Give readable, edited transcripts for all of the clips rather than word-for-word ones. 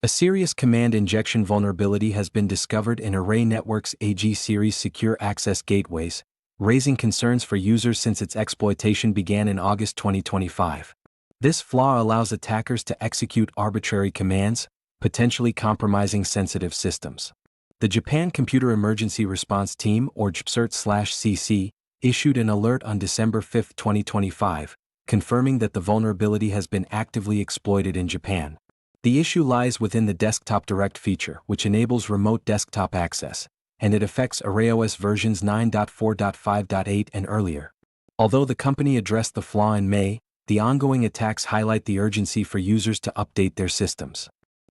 A serious command injection vulnerability has been discovered in Array Network's AG series secure access gateways, raising concerns for users since its exploitation began in August 2025. This flaw allows attackers to execute arbitrary commands, potentially compromising sensitive systems. The Japan Computer Emergency Response Team, or JPCERT/CC, issued an alert on December 5, 2025, confirming that the vulnerability has been actively exploited in Japan. The issue lies within the DesktopDirect feature, which enables remote desktop access, and it affects ArrayOS versions 9.4.5.8 and earlier. Although the company addressed the flaw in May, the ongoing attacks highlight the urgency for users to update their systems.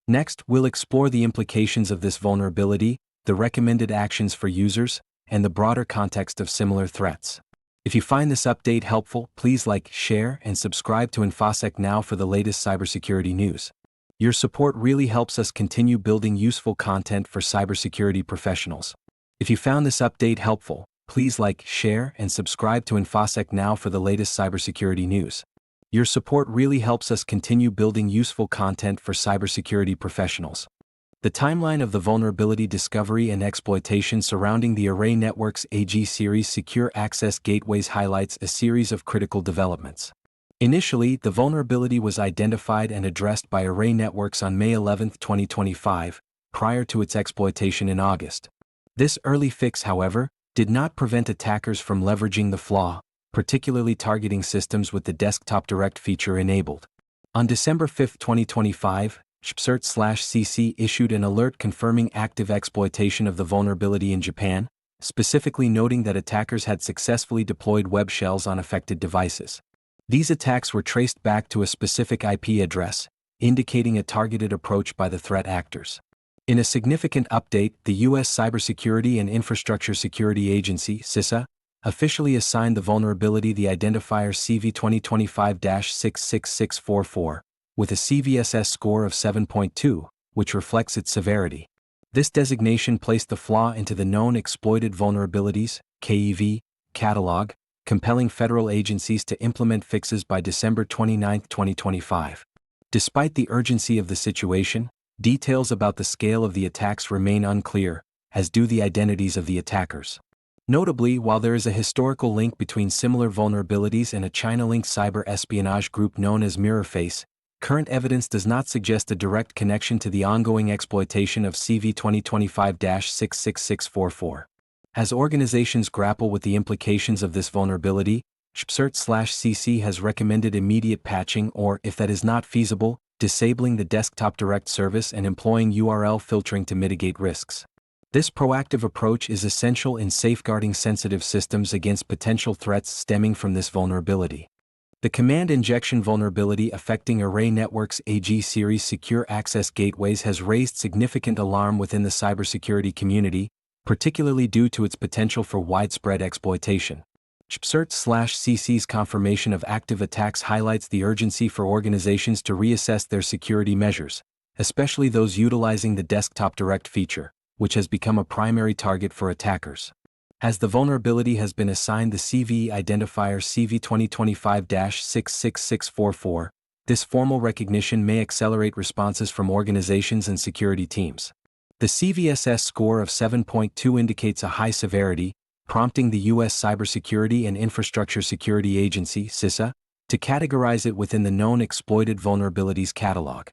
Next, we'll explore the implications of this vulnerability, the recommended actions for users, and the broader context of similar threats. If you find this update helpful, please like, share, and subscribe to InfoSec Now for the latest cybersecurity news. Your support really helps us continue building useful content for cybersecurity professionals. If you found this update helpful, please like, share, and subscribe to InfoSec Now for the latest cybersecurity news. Your support really helps us continue building useful content for cybersecurity professionals. The timeline of the vulnerability discovery and exploitation surrounding the Array Network's AG series secure access gateways highlights a series of critical developments. Initially, the vulnerability was identified and addressed by Array Networks on May 11, 2025, prior to its exploitation in August. This early fix, however, did not prevent attackers from leveraging the flaw, particularly targeting systems with the DesktopDirect feature enabled. On December 5, 2025, JPCERT/CC issued an alert confirming active exploitation of the vulnerability in Japan, specifically noting that attackers had successfully deployed web shells on affected devices. These attacks were traced back to a specific IP address, indicating a targeted approach by the threat actors. In a significant update, the U.S. Cybersecurity and Infrastructure Security Agency, CISA, officially assigned the vulnerability the identifier CV2025-66644, with a CVSS score of 7.2, which reflects its severity. This designation placed the flaw into the Known Exploited Vulnerabilities (KEV) catalog, compelling federal agencies to implement fixes by December 29, 2025. Despite the urgency of the situation, details about the scale of the attacks remain unclear, as do the identities of the attackers. Notably, while there is a historical link between similar vulnerabilities and a China-linked cyber espionage group known as Mirrorface, current evidence does not suggest a direct connection to the ongoing exploitation of CV2025-66644. As organizations grapple with the implications of this vulnerability, JPCERT/CC has recommended immediate patching or, if that is not feasible, disabling the DesktopDirect service and employing URL filtering to mitigate risks. This proactive approach is essential in safeguarding sensitive systems against potential threats stemming from this vulnerability. The command injection vulnerability affecting Array Network's AG series secure access gateways has raised significant alarm within the cybersecurity community, particularly due to its potential for widespread exploitation. JPCERT/CC's confirmation of active attacks highlights the urgency for organizations to reassess their security measures, especially those utilizing the DesktopDirect feature, which has become a primary target for attackers. As the vulnerability has been assigned the CVE identifier CV2025-66644, this formal recognition may accelerate responses from organizations and security teams. The CVSS score of 7.2 indicates a high severity, prompting the U.S. Cybersecurity and Infrastructure Security Agency, CISA, to categorize it within the Known Exploited Vulnerabilities catalog.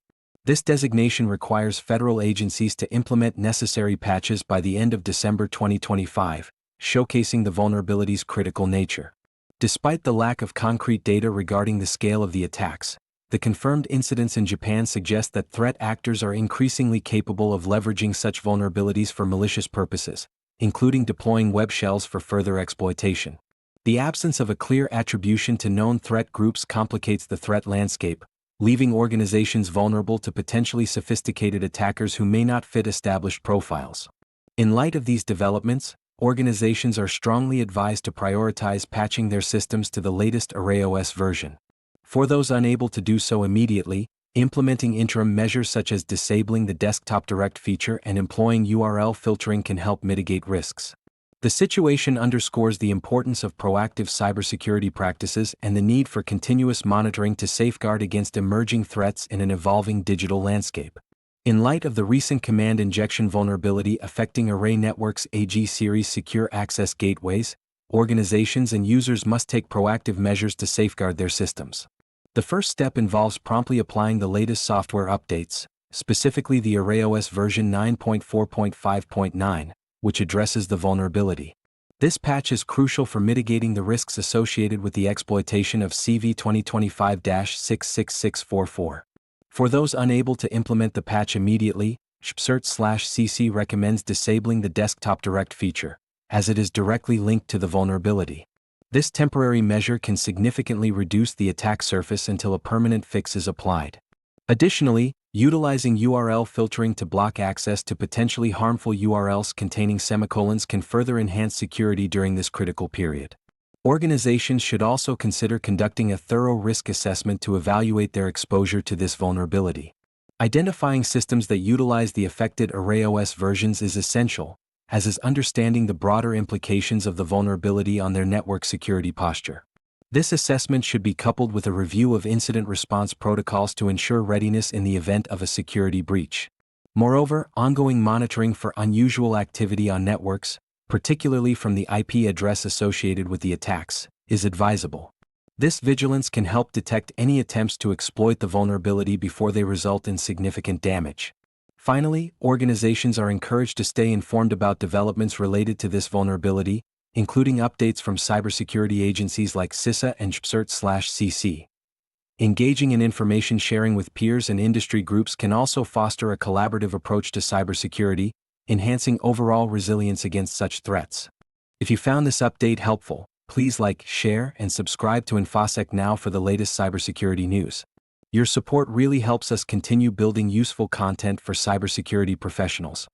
This designation requires federal agencies to implement necessary patches by the end of December 2025, showcasing the vulnerability's critical nature. Despite the lack of concrete data regarding the scale of the attacks, the confirmed incidents in Japan suggest that threat actors are increasingly capable of leveraging such vulnerabilities for malicious purposes, including deploying web shells for further exploitation. The absence of a clear attribution to known threat groups complicates the threat landscape, leaving organizations vulnerable to potentially sophisticated attackers who may not fit established profiles. In light of these developments, organizations are strongly advised to prioritize patching their systems to the latest ArrayOS version. For those unable to do so immediately, implementing interim measures such as disabling the DesktopDirect feature and employing URL filtering can help mitigate risks. The situation underscores the importance of proactive cybersecurity practices and the need for continuous monitoring to safeguard against emerging threats in an evolving digital landscape. In light of the recent command injection vulnerability affecting Array Networks AG series secure access gateways, organizations and users must take proactive measures to safeguard their systems. The first step involves promptly applying the latest software updates, specifically the ArrayOS version 9.4.5.9, which addresses the vulnerability. This patch is crucial for mitigating the risks associated with the exploitation of CV 2025-66644. For those unable to implement the patch immediately, JPCERT/CC recommends disabling the DesktopDirect feature, as it is directly linked to the vulnerability. This temporary measure can significantly reduce the attack surface until a permanent fix is applied. Additionally, utilizing URL filtering to block access to potentially harmful URLs containing semicolons can further enhance security during this critical period. Organizations should also consider conducting a thorough risk assessment to evaluate their exposure to this vulnerability. Identifying systems that utilize the affected ArrayOS versions is essential, as is understanding the broader implications of the vulnerability on their network security posture. This assessment should be coupled with a review of incident response protocols to ensure readiness in the event of a security breach. Moreover, ongoing monitoring for unusual activity on networks, particularly from the IP address associated with the attacks, is advisable. This vigilance can help detect any attempts to exploit the vulnerability before they result in significant damage. Finally, organizations are encouraged to stay informed about developments related to this vulnerability, including updates from cybersecurity agencies like CISA and JPCERT/CC. Engaging in information sharing with peers and industry groups can also foster a collaborative approach to cybersecurity, enhancing overall resilience against such threats. If you found this update helpful, please like, share, and subscribe to InfoSec Now for the latest cybersecurity news. Your support really helps us continue building useful content for cybersecurity professionals.